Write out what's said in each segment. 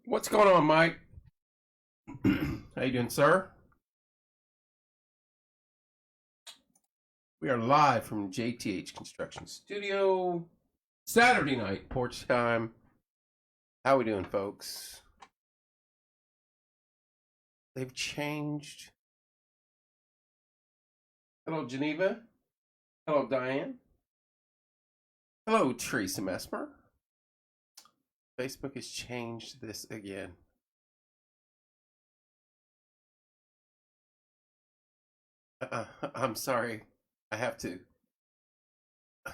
What's going on, Mike? How you doing, sir? We are live from JTH Construction Studio. Saturday night, porch time. How we doing, folks? They've changed. Hello, Geneva. Hello, Diane. Hello, Teresa Mesmer. Facebook has changed this again. I'm sorry. I have to. I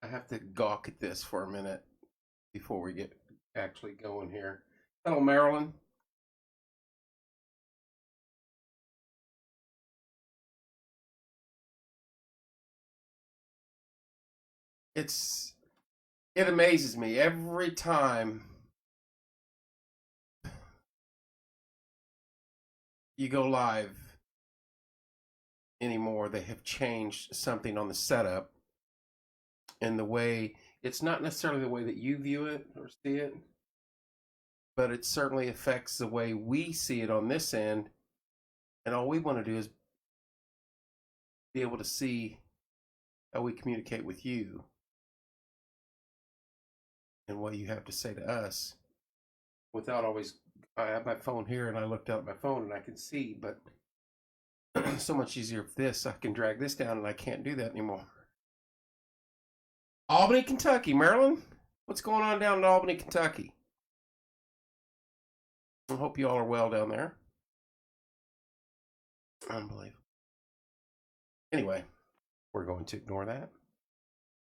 have to gawk at this for a minute before we get actually going here. Hello, Marilyn. It amazes me every time you go live anymore. They have changed something on the setup and the way, it's not necessarily the way that you view it or see it, but it certainly affects the way we see it on this end. And all we want to do is be able to see how we communicate with you and what you have to say to us without always. I have my phone here and I looked out at my phone and I can see, but so much easier if this, I can drag this down and I can't do that anymore. Albany, Kentucky. Maryland, what's going on down in Albany, Kentucky? I hope you all are well down there. Unbelievable. Anyway, we're going to ignore that.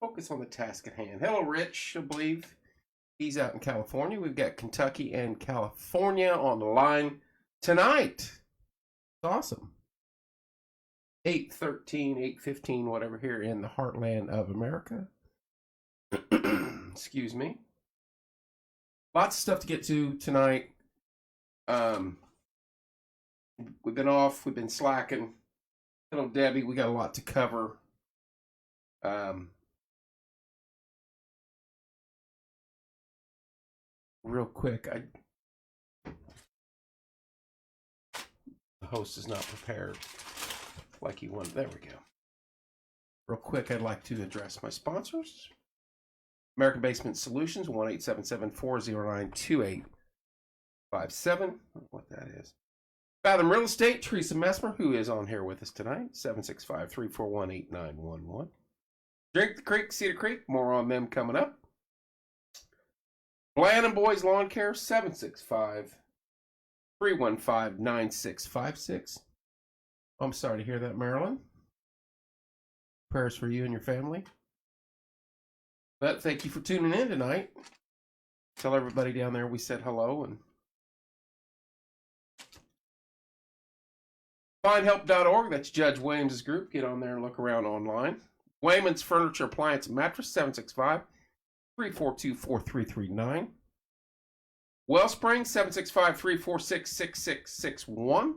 Focus on the task at hand. Hello, Rich. I believe he's out in California. We've got Kentucky and California on the line tonight. It's awesome. 8:13, 8:15, whatever, here in the heartland of America. Excuse me. Lots of stuff to get to tonight. We've been off. We've been slacking. Hello, Debbie. We got a lot to cover. Real quick, the host is not prepared like he wanted. There we go. Real quick, I'd like to address my sponsors. American Basement Solutions, 1-877-409-2857. What that is. Fathom Real Estate, Teresa Mesmer, who is on here with us tonight, 765-341-8911. Drink the Creek, Cedar Creek, more on them coming up. Bland & Boys Lawn Care, 765-315-9656. I'm sorry to hear that, Marilyn. Prayers for you and your family. But thank you for tuning in tonight. Tell everybody down there we said hello. And findhelp.org, that's Judge Williams' group. Get on there and look around online. Wayman's Furniture, Appliance, and Mattress, 765-342-4339. Wellspring, 765-346-6661.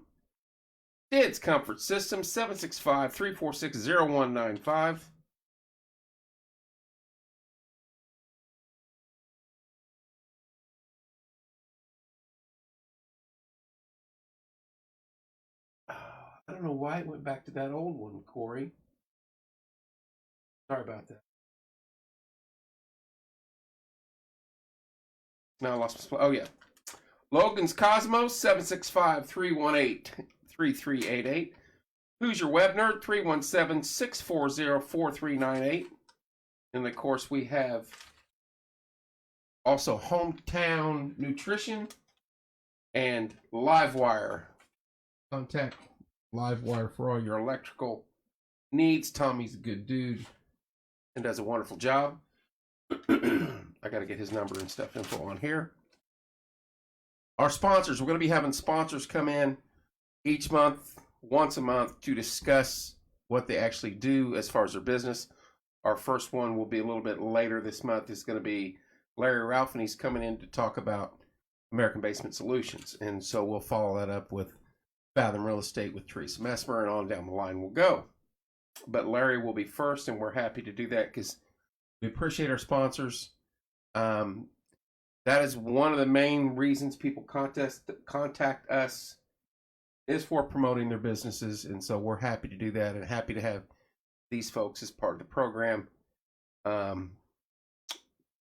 Dids Comfort Systems, 765-346-0195. I don't know why it went back to that old one, Corey. Sorry about that. Now I lost my. Oh, yeah. Logan's Cosmos, 765-318-3388. Who's Your Web Nerd, 317-640-4398. And of course, we have also Hometown Nutrition and Livewire. Contact Livewire for all your electrical needs. Tommy's a good dude and does a wonderful job. I got to get his number and stuff info on here. Our sponsors, we're going to be having sponsors come in each month, once a month, to discuss what they actually do as far as their business. Our first one will be a little bit later this month. It's going to be Larry Ralph, and he's coming in to talk about American Basement Solutions. And so we'll follow that up with Fathom Real Estate with Teresa Mesmer, and on down the line we'll go. But Larry will be first, and we're happy to do that because We appreciate our sponsors. That is one of the main reasons people contact us is for promoting their businesses, and so we're happy to do that and happy to have these folks as part of the program.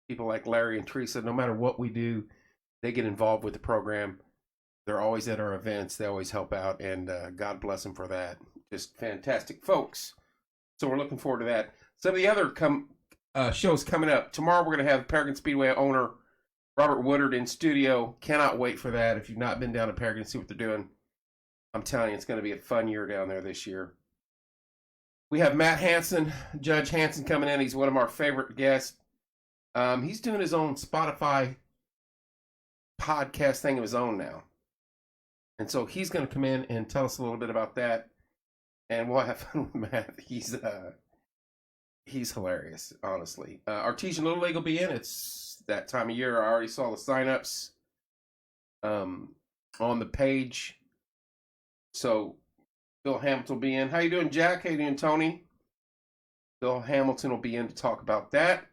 People like Larry and Teresa, no matter what we do, they get involved with the program. They're always at our events. They always help out, and God bless them for that. Just fantastic folks. So we're looking forward to that. Some of the other shows coming up. Tomorrow we're going to have Peregrine Speedway owner Robert Woodard in studio. Cannot wait for that. If you've not been down to Peregrine, see what they're doing. I'm telling you, it's going to be a fun year down there this year. We have Matt Hansen, Judge Hansen, coming in. He's one of our favorite guests. He's doing his own Spotify podcast thing of his own now. And so he's going to come in and tell us a little bit about that. And we'll have fun with Matt. He's hilarious, honestly. Artesian Little League will be in. It's that time of year. I already saw the signups on the page. So Bill Hamilton will be in. How you doing, Jack? How you doing, Tony? Bill Hamilton will be in to talk about that.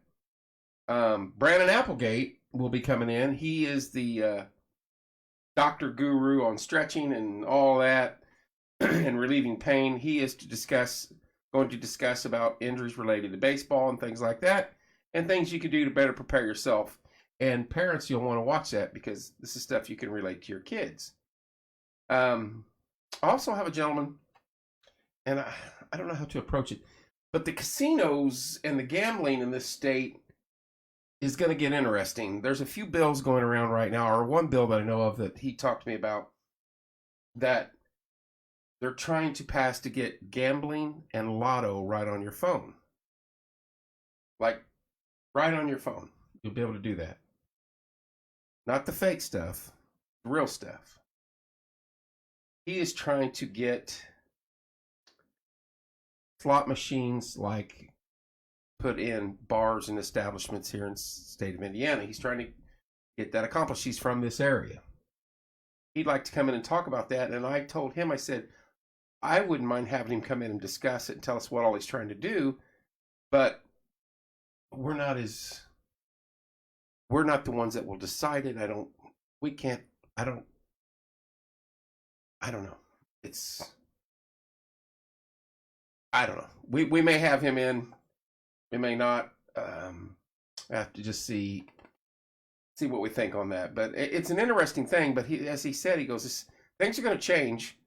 Brandon Applegate will be coming in. He is the doctor guru on stretching and all that and relieving pain. He is going to discuss about injuries related to baseball and things like that, and things you can do to better prepare yourself. And parents, you'll want to watch that because this is stuff you can relate to your kids. I also have a gentleman, and I don't know how to approach it, but the casinos and the gambling in this state is going to get interesting. There's a few bills going around right now, or one bill that I know of that he talked to me about, that they're trying to pass to get gambling and lotto right on your phone. Like, right on your phone. You'll be able to do that. Not the fake stuff, the real stuff. He is trying to get slot machines like put in bars and establishments here in the state of Indiana. He's trying to get that accomplished. He's from this area. He'd like to come in and talk about that. And I told him, I said, I wouldn't mind having him come in and discuss it and tell us what all he's trying to do. But we're not the ones that will decide it. I don't know. I don't know. We may have him in. We may not. I have to just see what we think on that. But it's an interesting thing. But as he said, he goes, things are going to change.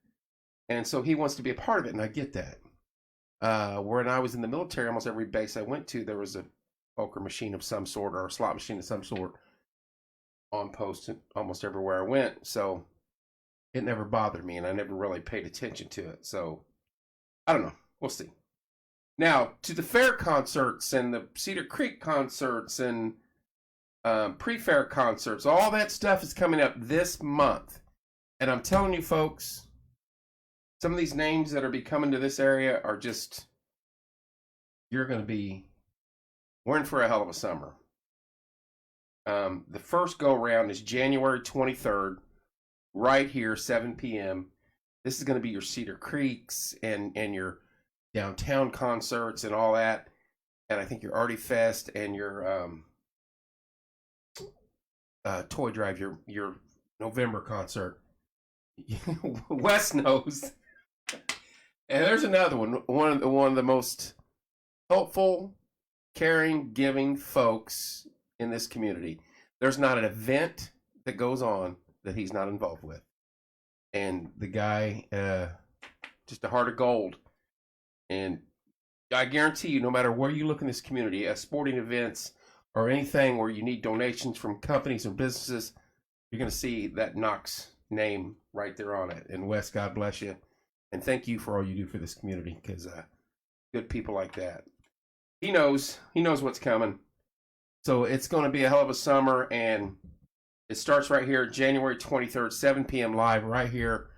And so he wants to be a part of it. And I get that. When I was in the military, almost every base I went to, there was a poker machine of some sort or a slot machine of some sort on post almost everywhere I went. So it never bothered me, and I never really paid attention to it. So I don't know. We'll see. Now, to the fair concerts and the Cedar Creek concerts and pre-fair concerts, all that stuff is coming up this month. And I'm telling you, folks, some of these names that are coming to this area are just, we're in for a hell of a summer. The first go-round is January 23rd, right here, 7 p.m. This is going to be your Cedar Creeks and your downtown concerts and all that. And I think your Artie Fest and your Toy Drive, your November concert. Wes knows. And there's another one of the most helpful, caring, giving folks in this community. There's not an event that goes on that he's not involved with. And the guy, just a heart of gold. And I guarantee you, no matter where you look in this community, at sporting events or anything where you need donations from companies and businesses, you're going to see that Knox name right there on it. And Wes, God bless you. And thank you for all you do for this community, because good people like that. He knows what's coming. So it's going to be a hell of a summer, and it starts right here, January 23rd, 7 p.m. live right here.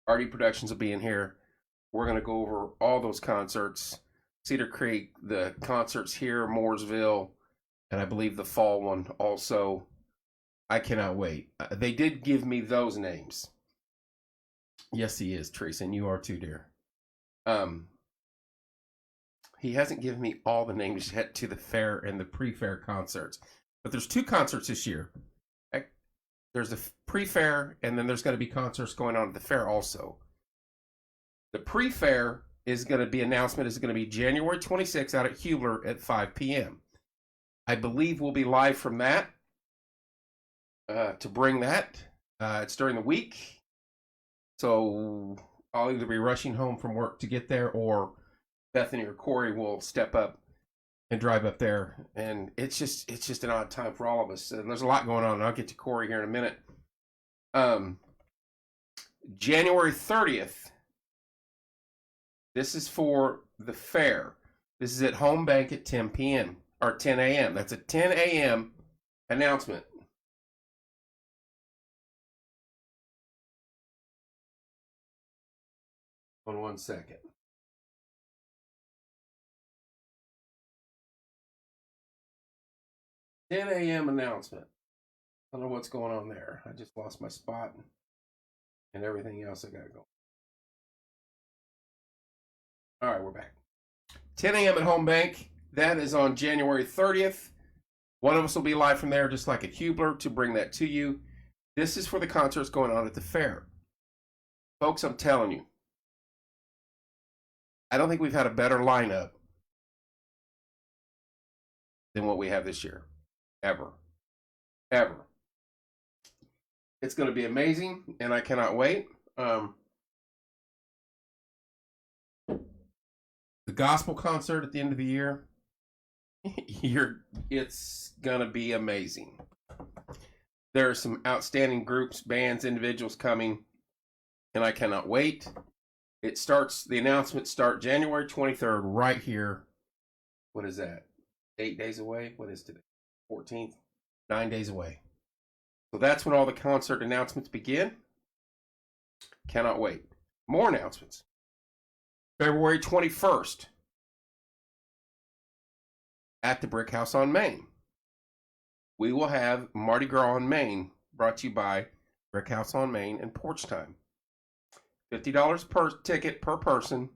RD Productions will be in here. We're going to go over all those concerts. Cedar Creek, the concerts here, Mooresville, and I believe the fall one also. I cannot wait. They did give me those names. Yes, he is, Teresa, and you are too, dear. he hasn't given me all the names yet to the fair and the pre-fair concerts. But there's 2 concerts this year. There's a pre-fair, and then there's going to be concerts going on at the fair also. The pre-fair is going to be announcement is going to be January 26th out at Hubler at 5 p.m. I believe we'll be live from that to bring that. It's during the week, so I'll either be rushing home from work to get there, or Bethany or Corey will step up and drive up there. And it's just an odd time for all of us. And there's a lot going on, and I'll get to Corey here in a minute. January 30th. This is for the fair. This is at Home Bank at 10 p.m. or 10 a.m. That's a 10 a.m. announcement. Hold on 1 second. 10 a.m. announcement. I don't know what's going on there. I just lost my spot and everything else I got to go. All right, we're back. 10 a.m. at Home Bank. That is on January 30th. One of us will be live from there, just like at Hubler, to bring that to you. This is for the concerts going on at the fair. Folks, I'm telling you, I don't think we've had a better lineup than what we have this year. Ever. It's going to be amazing, and I cannot wait. The gospel concert at the end of the year, it's going to be amazing. There are some outstanding groups, bands, individuals coming, and I cannot wait. The announcements start January 23rd right here. What is that? 8 days away? What is today? 14th? 9 days away. So that's when all the concert announcements begin. Cannot wait. More announcements. February 21st at the Brick House on Main. We will have Mardi Gras on Main, brought to you by Brick House on Main and Porch Time. $50 per ticket per person.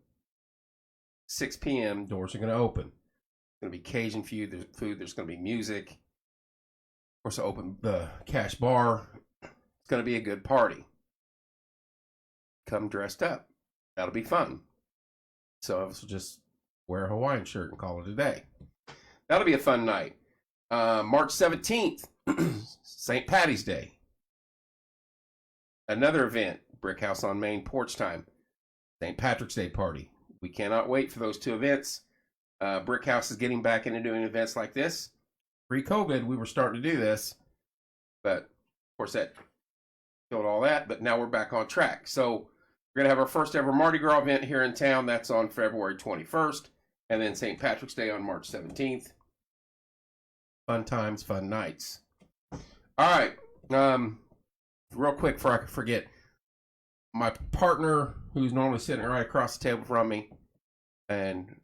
6 p.m. Doors are going to open. It's going to be Cajun food. There's going to be music. Of course, I'll open the cash bar. It's going to be a good party. Come dressed up. That'll be fun. So I will just wear a Hawaiian shirt and call it a day. That'll be a fun night. March 17th, St. Patty's Day. Another event, Brick House on Main, Porch Time. St. Patrick's Day party. We cannot wait for those 2 events. Brick House is getting back into doing events like this. Pre-COVID, we were starting to do this, but of course that killed all that, but now we're back on track. So we're going to have our first ever Mardi Gras event here in town. That's on February 21st, and then St. Patrick's Day on March 17th. Fun times, fun nights. All right, real quick before I forget, my partner, who's normally sitting right across the table from me, and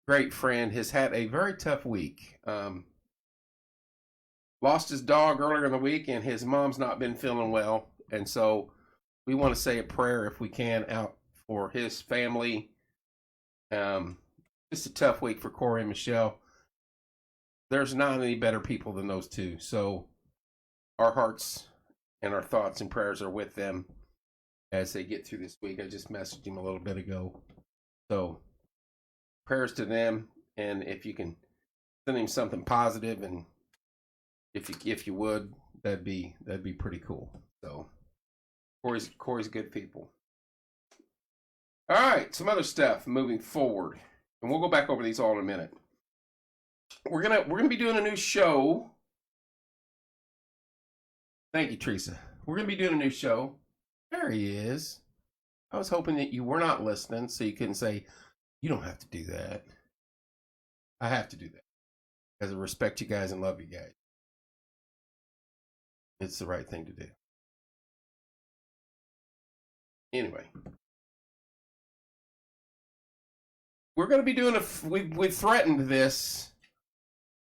great friend, has had a very tough week. Lost his dog earlier in the week, and his mom's not been feeling well. And so we want to say a prayer, if we can, out for his family. Just a tough week for Corey and Michelle. There's not any better people than those 2. So our hearts and our thoughts and prayers are with them as they get through this week. I just messaged him a little bit ago. So prayers to them, and if you can send him something positive, and if you would, that'd be pretty cool. So Corey's good people. All right, some other stuff moving forward, and we'll go back over these all in a minute. We're gonna be doing a new show. Thank you, Teresa. We're gonna be doing a new show. There he is. I was hoping that you were not listening, so you couldn't say, "You don't have to do that." I have to do that because I respect you guys and love you guys. It's the right thing to do. Anyway, we're going to be doing we've threatened this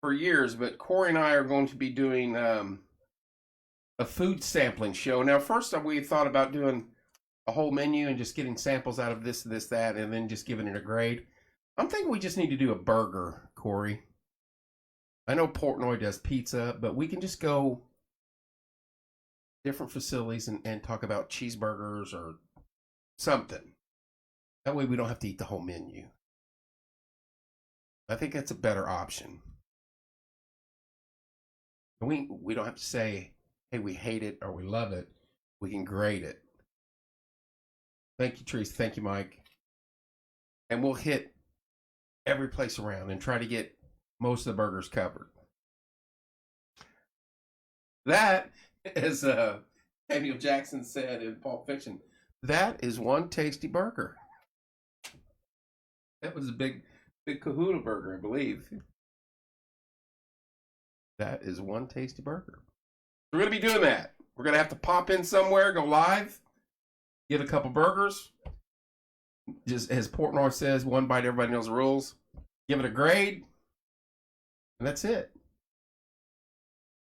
for years, but Corey and I are going to be doing a food sampling show. Now, first we thought about doing a whole menu and just getting samples out of this, that, and then just giving it a grade. I'm thinking we just need to do a burger, Corey. I know Portnoy does pizza, but we can just go different facilities and talk about cheeseburgers or something. That way we don't have to eat the whole menu. I think that's a better option. And we don't have to say, hey, we hate it or we love it. We can grade it. Thank you, Teresa. Thank you, Mike. And we'll hit every place around and try to get most of the burgers covered. That, as Samuel Jackson said in Pulp Fiction, that is one tasty burger. That was a big kahuna burger, I believe. That is one tasty burger. We're going to be doing that. We're going to have to pop in somewhere, go live, get a couple burgers. Just as Portnoy says, one bite, everybody knows the rules. Give it a grade, and that's it.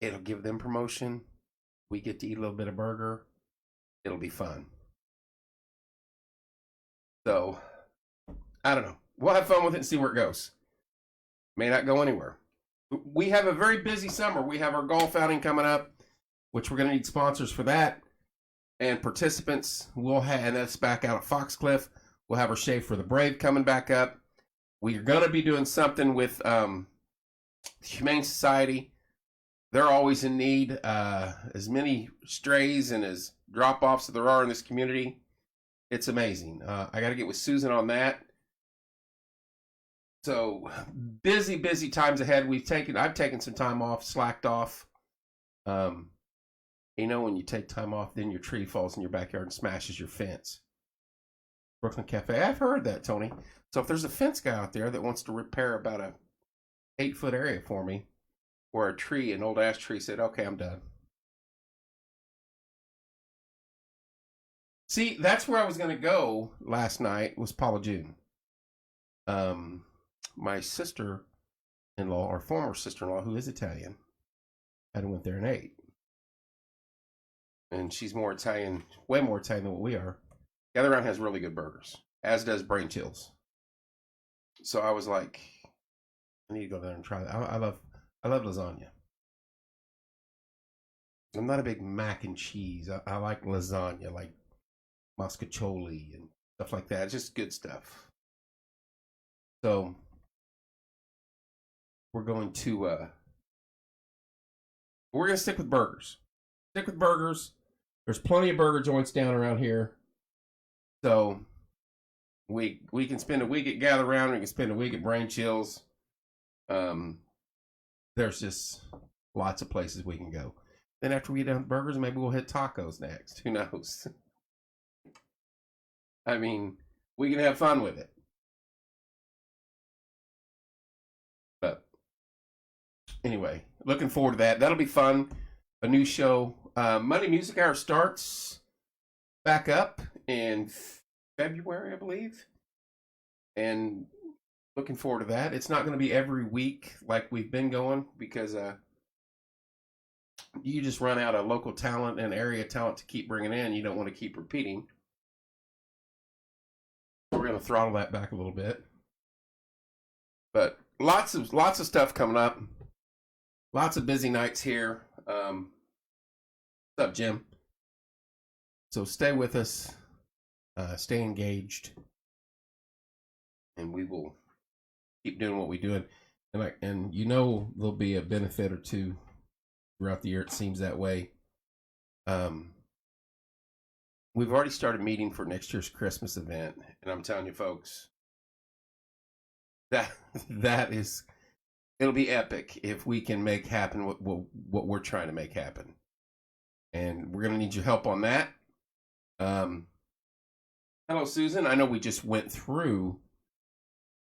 It'll give them promotion. We get to eat a little bit of burger. It'll be fun. So, I don't know. We'll have fun with it and see where it goes. May not go anywhere. We have a very busy summer. We have our golf outing coming up, which we're going to need sponsors for that. And participants, and that's back out at Foxcliff. We'll have our Shave for the Brave coming back up. We're going to be doing something with the Humane Society. They're always in need. As many strays and as drop-offs as there are in this community, it's amazing. I got to get with Susan on that. So busy times ahead. I've taken some time off, slacked off. You know, when you take time off, then your tree falls in your backyard and smashes your fence. Brooklyn Cafe. I've heard that, Tony. So if there's a fence guy out there that wants to repair about a 8-foot area for me, where a tree, an old ash tree, said, okay, I'm done. See, that's where I was going to go last night, was Paula June. My sister-in-law, or former sister-in-law, who is Italian, had went there and ate. And she's more Italian, way more Italian than what we are. Gather Round has really good burgers, as does Brain Chills. So I was like, I need to go there and try that. I love lasagna. I'm not a big mac and cheese. I like lasagna, like mascacholi and stuff like that. It's just good stuff. So we're going to stick with burgers. There's plenty of burger joints down around here. So we can spend a week at Gather Round. We can spend a week at Brain Chills. There's just lots of places we can go. Then after we get done with burgers, maybe we'll hit tacos next. Who knows? I mean, we can have fun with it. But anyway, looking forward to that. That'll be fun. A new show. Monday Music Hour starts back up in February, I believe. And looking forward to that. It's not going to be every week like we've been going, because you just run out of local talent and area talent to keep bringing in. You don't want to keep repeating. So we're going to throttle that back a little bit. But lots of stuff coming up. Lots of busy nights here. What's up, Jim? So stay with us. Stay engaged. And we will keep doing what we're doing. And you know there'll be a benefit or two throughout the year. It seems that way. We've already started meeting for next year's Christmas event. And I'm telling you, folks, that is, it'll be epic if we can make happen what we're trying to make happen. And we're going to need your help on that. Hello, Susan. I know we just went through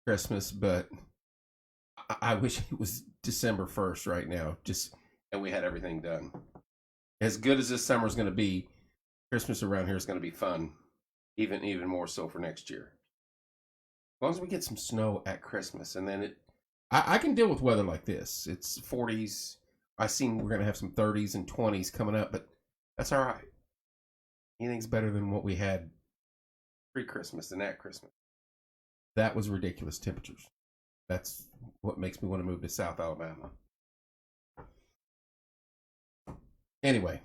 Christmas, but I wish it was December 1st right now, and we had everything done. As good as this summer is going to be, Christmas around here is going to be fun, even more so for next year. As long as we get some snow at Christmas, and then I can deal with weather like this. It's 40s. I seen we're going to have some 30s and 20s coming up, but that's all right. Anything's better than what we had pre-Christmas and at Christmas. That was ridiculous temperatures. That's what makes me want to move to South Alabama. Anyway,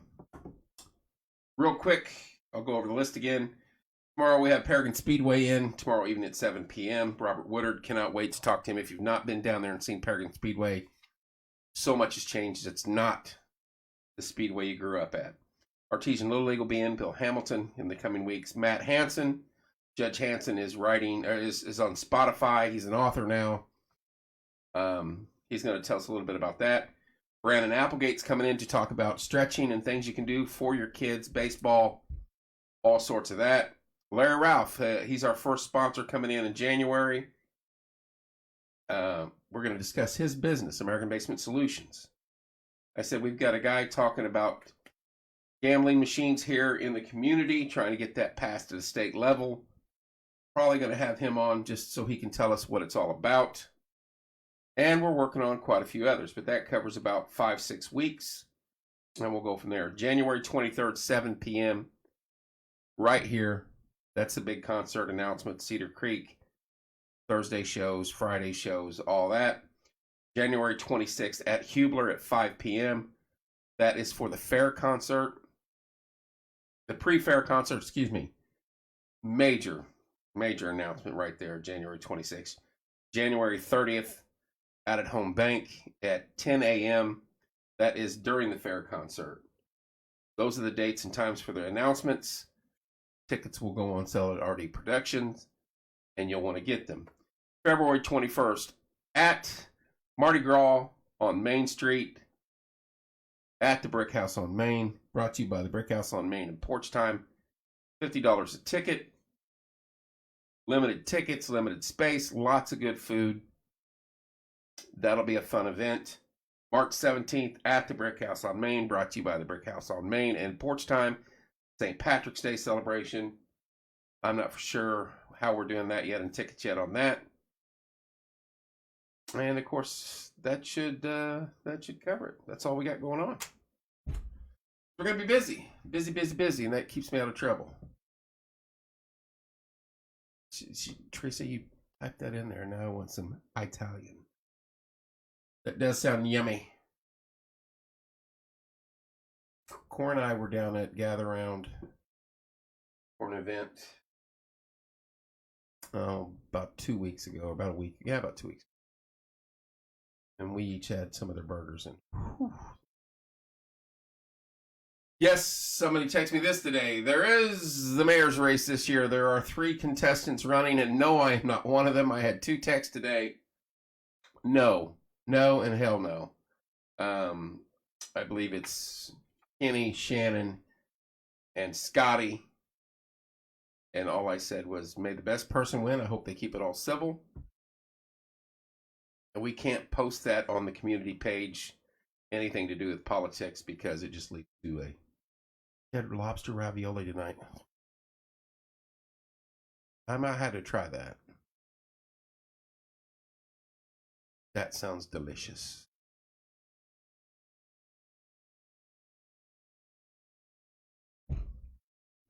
real quick, I'll go over the list again. Tomorrow we have Paragon Speedway in, tomorrow evening at 7 p.m. Robert Woodard, cannot wait to talk to him. If you've not been down there and seen Paragon Speedway, so much has changed. It's not the Speedway you grew up at. Artesian Little League will be in, Bill Hamilton in the coming weeks. Matt Hansen, Judge Hansen is writing, is on Spotify. He's an author now. He's going to tell us a little bit about that. Brandon Applegate's coming in to talk about stretching and things you can do for your kids, baseball, all sorts of that. Larry Ralph, he's our first sponsor coming in January. We're going to discuss his business, American Basement Solutions. I said we've got a guy talking about gambling machines here in the community, trying to get that passed at the state level. Probably going to have him on just so he can tell us what it's all about. And we're working on quite a few others, but that covers about 5-6 weeks. And we'll go from there. January 23rd, 7 p.m. right here. That's a big concert announcement, Cedar Creek. Thursday shows, Friday shows, all that. January 26th at Hubler at 5 p.m. That is for the fair concert. The pre-fair concert, excuse me. Major announcement right there, January 26th. January 30th out at Home Bank at 10 a.m. That is during the fair concert. Those are the dates and times for the announcements. Tickets will go on sale at RD Productions, and you'll want to get them. February 21st at Mardi Gras on Main Street at the Brick House on Main. Brought to you by the Brick House on Main and Porch Time. $50 a ticket. Limited tickets, limited space, lots of good food. That'll be a fun event. March 17th at the Brick House on Main. Brought to you by the Brick House on Main and Porch Time. St. Patrick's Day celebration. I'm not for sure how we're doing that yet and tickets yet on that. And of course, that should cover it. That's all we got going on. We're gonna be busy, and that keeps me out of trouble. Teresa, you typed that in there. Now I want some Italian. That does sound yummy. Cora and I were down at Gather Round for an event about 2 weeks ago, about a week. Yeah, about 2 weeks. And we each had some of their burgers. And whew. Yes, somebody texted me this today. There is the mayor's race this year. There are 3 contestants running, and no, I am not one of them. I had 2 texts today. No, and hell no. I believe it's Kenny, Shannon, and Scotty. And all I said was, may the best person win. I hope they keep it all civil. And we can't post that on the community page, anything to do with politics, because it just leads to a dead lobster ravioli tonight. I might have to try that. That sounds delicious.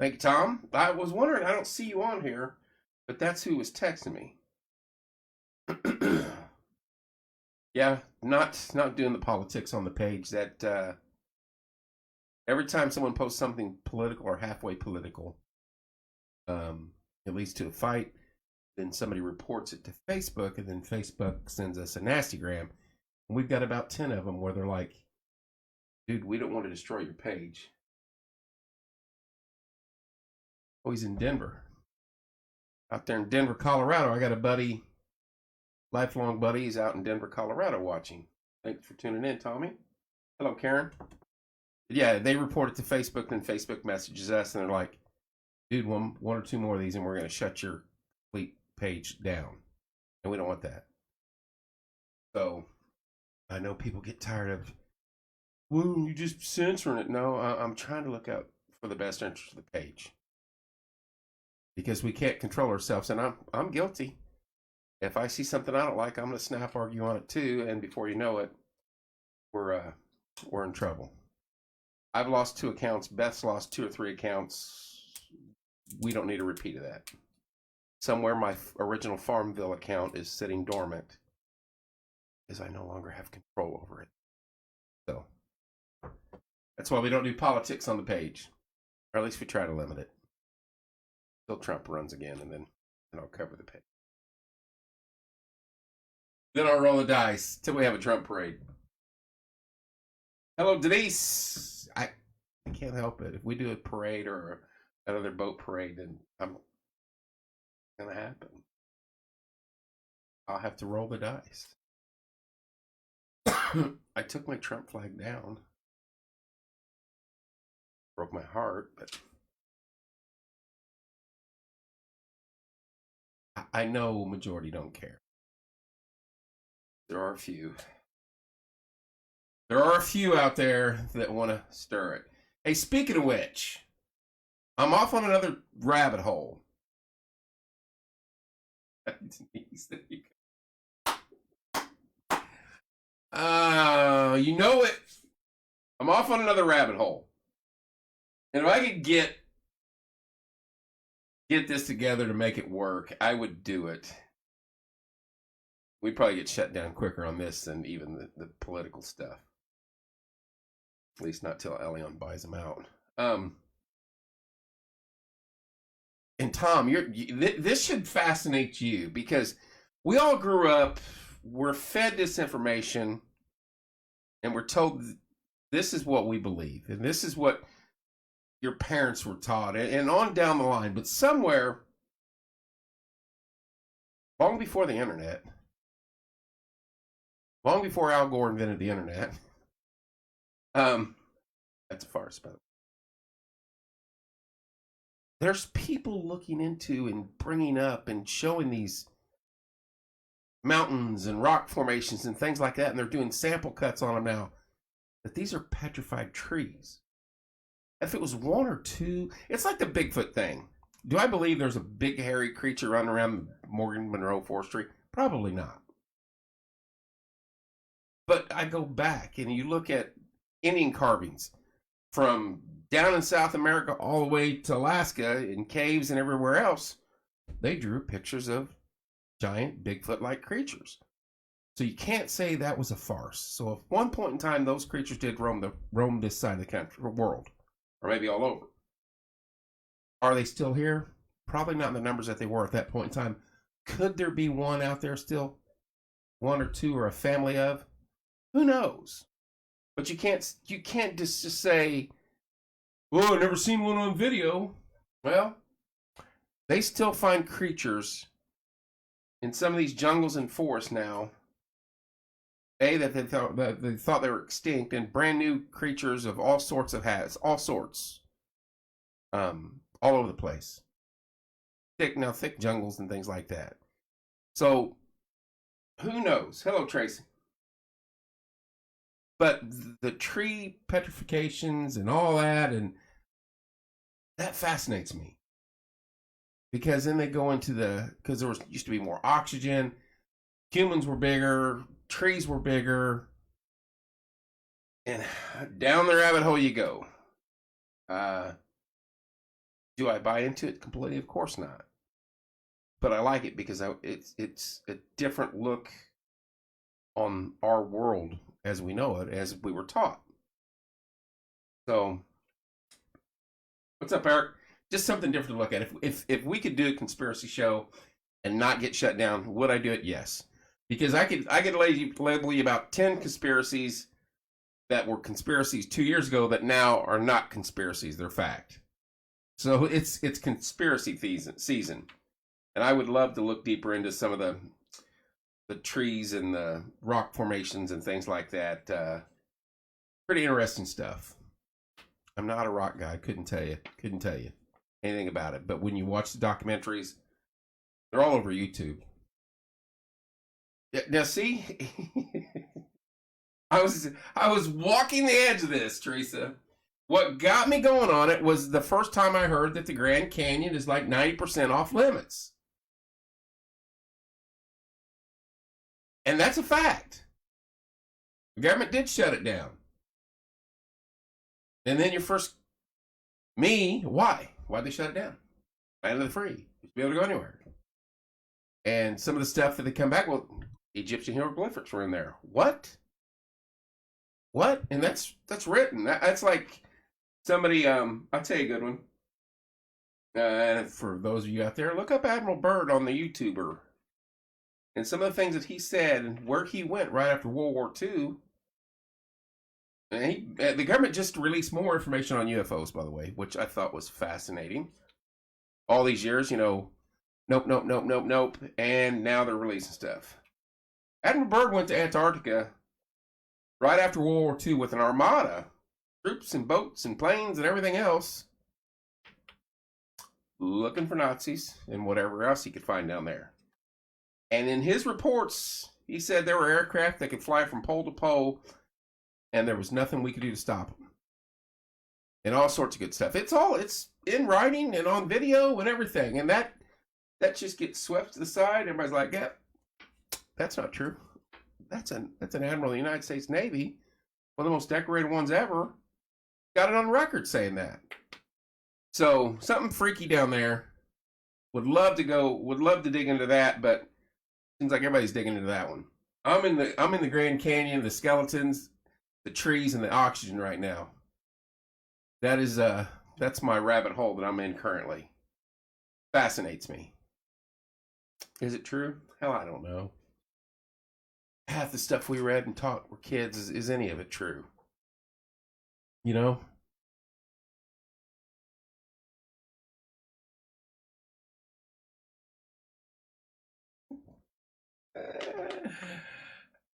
Thank you, Tom. I was wondering, I don't see you on here, but that's who was texting me. Yeah, not doing the politics on the page. That every time someone posts something political or halfway political, it leads to a fight. Then somebody reports it to Facebook, and then Facebook sends us a nastygram. And we've got about 10 of them where they're like, dude, we don't want to destroy your page. Oh, he's in Denver. Out there in Denver, Colorado. I got a buddy, lifelong buddy. He's out in Denver, Colorado watching. Thanks for tuning in, Tommy. Hello, Karen. Yeah, they report it to Facebook, then Facebook messages us, and they're like, dude, one or two more of these, and we're going to shut your complete page down. And we don't want that. So, I know people get tired of, well, you're just censoring it. No, I'm trying to look out for the best interest of the page. Because we can't control ourselves, and I'm guilty. If I see something I don't like, I'm going to snap argue on it too, and before you know it, we're in trouble. I've lost 2 accounts. Beth's lost 2 or 3 accounts. We don't need a repeat of that. somewhere my original Farmville account is sitting dormant, because I no longer have control over it. So that's why we don't do politics on the page, or at least we try to limit it until Trump runs again, and then I'll cover the page. Then I'll roll the dice till we have a Trump parade. Hello, Denise. I can't help it. If we do a parade or another boat parade, then I'm gonna happen. I'll have to roll the dice. I took my Trump flag down. Broke my heart, but I know majority don't care. There are a few. There are a few out there that want to stir it. Hey, speaking of which, I'm off on another rabbit hole. You know it. I'm off on another rabbit hole. And if I could get this together to make it work, I would do it. We'd probably get shut down quicker on this than even the political stuff. At least not till Elion buys them out. And Tom, this should fascinate you, because we all grew up, we're fed this information, and we're told this is what we believe, and this is what your parents were taught, and on down the line. But somewhere, long before the internet, long before Al Gore invented the internet, that's a farce, by the way. There's people looking into and bringing up and showing these mountains and rock formations and things like that, and they're doing sample cuts on them now, that these are petrified trees. If it was one or two, it's like the Bigfoot thing. Do I believe there's a big hairy creature running around Morgan Monroe Forestry? Probably not. But I go back and you look at Indian carvings from down in South America all the way to Alaska in caves and everywhere else. They drew pictures of giant Bigfoot-like creatures. So you can't say that was a farce. So at one point in time, those creatures did roam this side of the country, or world, or maybe all over. Are they still here? Probably not in the numbers that they were at that point in time. Could there be one out there still? One or two, or a family of? Who knows? But you can't just say, "Oh, I've never seen one on video." Well, they still find creatures in some of these jungles and forests now. That they thought they were extinct, and brand new creatures of all sorts of all sorts, all over the place. Thick jungles and things like that. So, who knows? Hello, Tracy. But the tree petrifications and all that, and that fascinates me. Because then they go into because there used to be more oxygen, humans were bigger, trees were bigger, and down the rabbit hole you go. Do I buy into it completely? Of course not. But I like it because it's a different look on our world as we know it, as we were taught. So, what's up, Eric? Just something different to look at. If we could do a conspiracy show and not get shut down, would I do it? Yes. Because I could label you about 10 conspiracies that were conspiracies 2 years ago that now are not conspiracies, they're fact. So it's conspiracy season. And I would love to look deeper into some of the trees and the rock formations and things like that. Pretty interesting stuff. I'm not a rock guy. Couldn't tell you anything about it. But when you watch the documentaries, they're all over YouTube. Now see, I was walking the edge of this, Teresa. What got me going on it was the first time I heard that the Grand Canyon is like 90% off limits. And that's a fact. The government did shut it down. And then why? Why'd they shut it down? Land of the free. You should be able to go anywhere. And some of the stuff that they come back, well, Egyptian hieroglyphics were in there. What? And that's written. That's like somebody. I'll tell you a good one. And for those of you out there, look up Admiral Byrd on the YouTuber, and some of the things that he said and where he went right after World War II. And the government just released more information on UFOs, by the way, which I thought was fascinating. All these years, nope, and now they're releasing stuff. Admiral Byrd went to Antarctica right after World War II with an armada, troops and boats and planes and everything else, looking for Nazis and whatever else he could find down there. And in his reports, he said there were aircraft that could fly from pole to pole, and there was nothing we could do to stop them. And all sorts of good stuff. It's in writing and on video and everything. And that just gets swept to the side. Everybody's like, yeah, that's not true. That's an admiral of the United States Navy, one of the most decorated ones ever. Got it on record saying that. So something freaky down there. Would love to dig into that, but seems like everybody's digging into that one. I'm in the Grand Canyon, the skeletons, the trees, and the oxygen right now. That's my rabbit hole that I'm in currently. Fascinates me. Is it true? Hell, I don't know. Half the stuff we read and taught were kids. Is any of it true?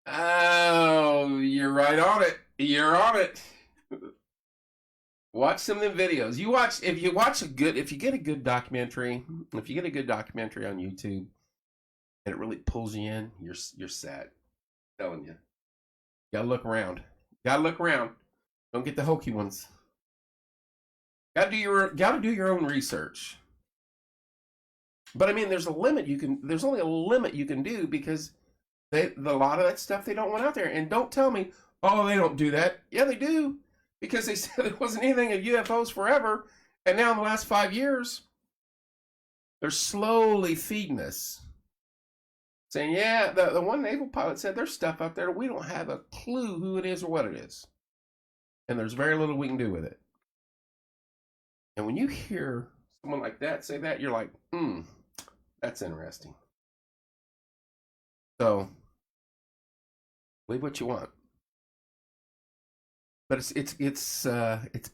Oh, you're right on it. You're on it. Watch some of the videos. If you get a good documentary on YouTube and it really pulls you in, you're sad. I'm telling you. Gotta look around. Don't get the hokey ones. Gotta do your own research. But I mean, there's only a limit you can do, because a lot of that stuff they don't want out there. And don't tell me, oh, they don't do that. Yeah, they do. Because they said there wasn't anything of UFOs forever. And now in the last 5 years, they're slowly feeding us. Saying, yeah, the one naval pilot said there's stuff out there. We don't have a clue who it is or what it is. And there's very little we can do with it. And when you hear someone like that say that, you're like, that's interesting. So, believe what you want. But it's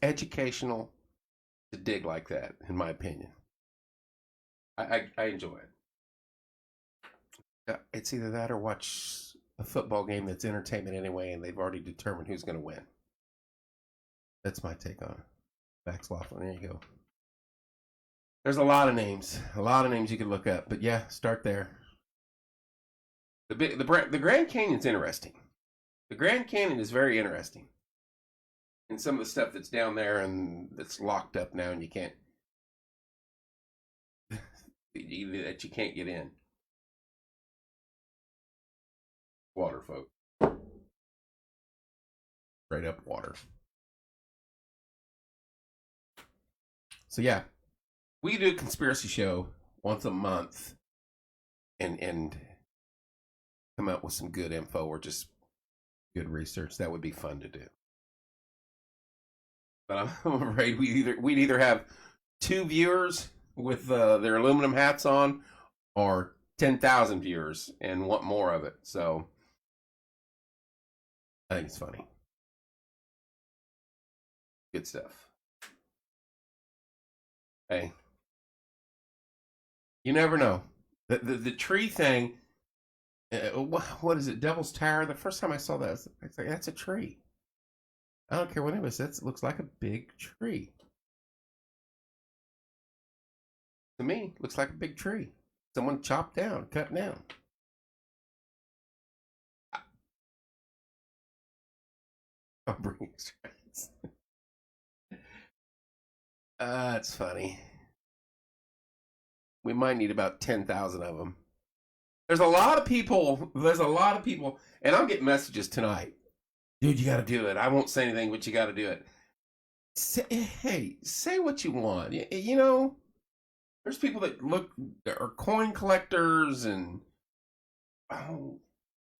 educational to dig like that, in my opinion. I enjoy it. It's either that or watch a football game that's entertainment anyway, and they've already determined who's going to win. That's my take on it. Max Laughlin, there you go. There's a lot of names you could look up, but yeah, start there. The Grand Canyon's interesting. The Grand Canyon is very interesting. And some of the stuff that's down there and that's locked up now, and you can't get in. Water, folks. Straight up water. So yeah, we do a conspiracy show once a month, and come out with some good info or just good research. That would be fun to do. But I'm afraid we'd either have 2 viewers with their aluminum hats on, or 10,000 viewers and want more of it. So I think it's funny. Good stuff. Hey, you never know. The tree thing. What is it? Devil's Tower. The first time I saw that, I was like, that's a tree. I don't care what anybody says. It looks like a big tree. To me, it looks like a big tree. Someone chopped down, cut down. I'm bringing strengths. That's funny. We might need about 10,000 of them. There's a lot of people, and I'll get messages tonight. Dude, you got to do it. I won't say anything, but you got to do it. Say what you want. There's people that are coin collectors and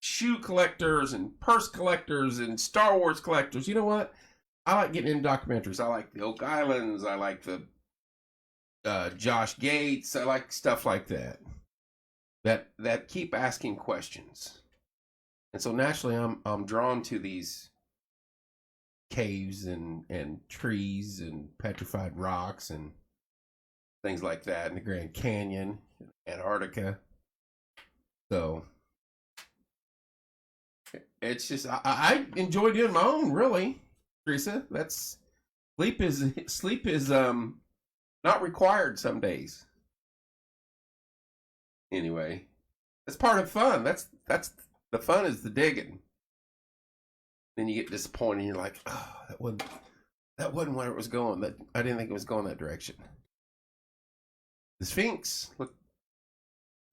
shoe collectors and purse collectors and Star Wars collectors. You know what? I like getting into documentaries. I like the Oak Islands. I like the Josh Gates. I like stuff like that. That keep asking questions. And so naturally, I'm drawn to these caves and trees and petrified rocks and things like that in the Grand Canyon, Antarctica. So it's just I enjoy doing my own, really, Teresa. That's sleep is not required some days. Anyway, that's part of fun. That's the fun is the digging. Then you get disappointed. And you're like, oh, that wasn't where it was going. That I didn't think it was going that direction. The Sphinx. Look,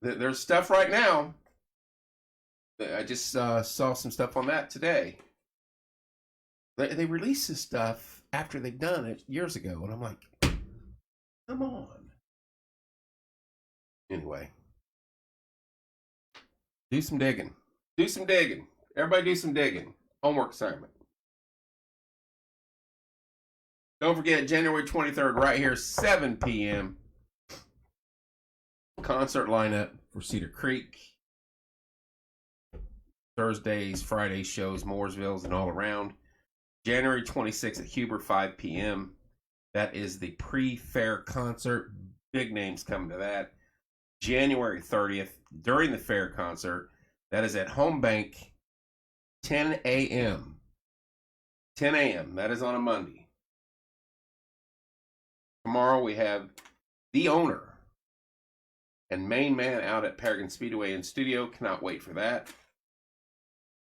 there's stuff right now. I just saw some stuff on that today. They released this stuff after they've done it years ago, and I'm like, come on. Anyway, do some digging. Do some digging. Everybody do some digging. Homework assignment. Don't forget, January 23rd, right here, 7 p.m. Concert lineup for Cedar Creek. Thursdays, Fridays shows, Mooresville's and all around. January 26th at Huber, 5 p.m. That is the pre-fair concert. Big names coming to that. January 30th, during the fair concert, that is at Home Bank, 10 a.m. 10 a.m. That is on a Monday. Tomorrow we have The Owner and Main Man out at Paragon Speedway and Studio. Cannot wait for that.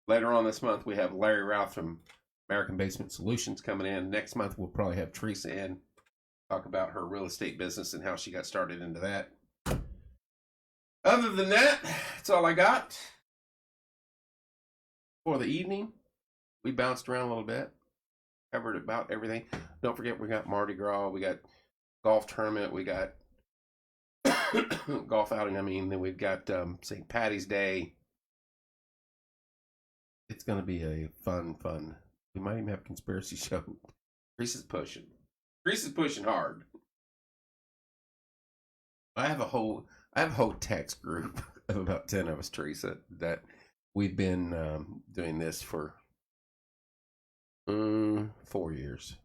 Later on this month, we have Larry Routh from American Basement Solutions coming in. Next month, we'll probably have Teresa in. Talk about her real estate business and how she got started into that. Other than that, that's all I got for the evening. We bounced around a little bit. Covered about everything. Don't forget, we got Mardi Gras. We got golf tournament. We got golf outing. I mean, then we've got St. Patty's Day. It's going to be a fun. We might even have a conspiracy show. Reese is pushing. Reese is pushing hard. I have a whole text group of about 10 of us, Teresa, that we've been doing this for 4 years.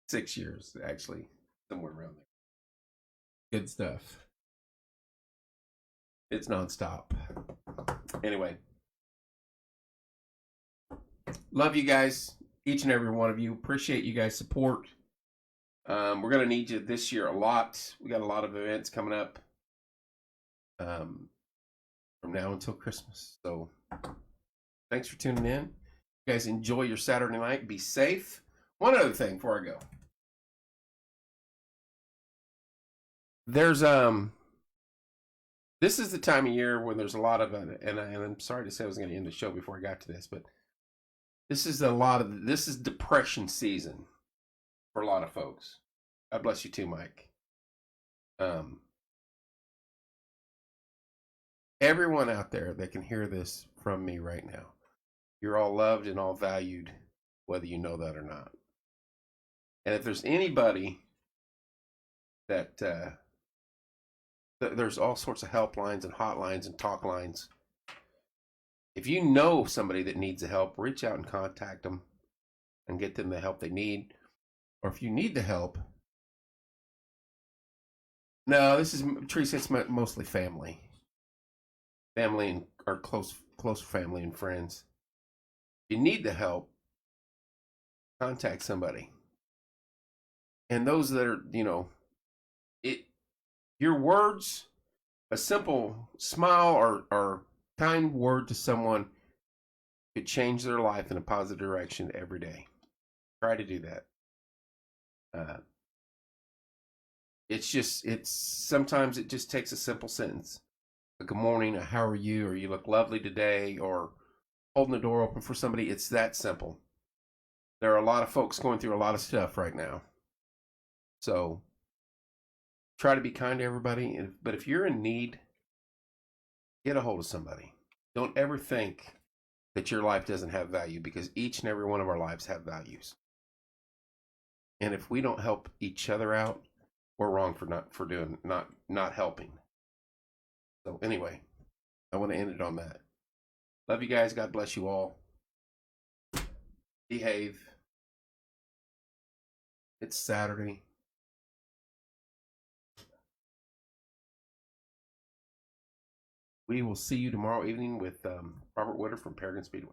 6 years, actually. Somewhere around there. Good stuff. It's nonstop. Anyway. Love you guys. Each and every one of you. Appreciate you guys' support. We're going to need you this year a lot. We got a lot of events coming up from now until Christmas. So thanks for tuning in. You guys enjoy your Saturday night. Be safe. One other thing before I go. There's this is the time of year where there's a lot of and I'm sorry to say I was going to end the show before I got to this, but this is depression season for a lot of folks. God bless you too, Mike. Everyone out there that can hear this from me right now, you're all loved and all valued, whether you know that or not. And if there's anybody that there's all sorts of helplines and hotlines and talk lines. If you know somebody that needs the help, reach out and contact them and get them the help they need. Or if you need the help, no, this is Teresa. It's mostly family and our close family and friends. If you need the help, contact somebody. And those that are, your words, a simple smile or kind word to someone could change their life in a positive direction every day. Try to do that. Sometimes it just takes a simple sentence. A good morning, how are you? Or you look lovely today, or holding the door open for somebody. It's that simple. There are a lot of folks going through a lot of stuff right now. So try to be kind to everybody. But if you're in need, get a hold of somebody. Don't ever think that your life doesn't have value, because each and every one of our lives have values. And if we don't help each other out, we're wrong for not helping. So anyway, I want to end it on that. Love you guys. God bless you all. Behave. It's Saturday. We will see you tomorrow evening with Robert Woodard from Paragon Speedway.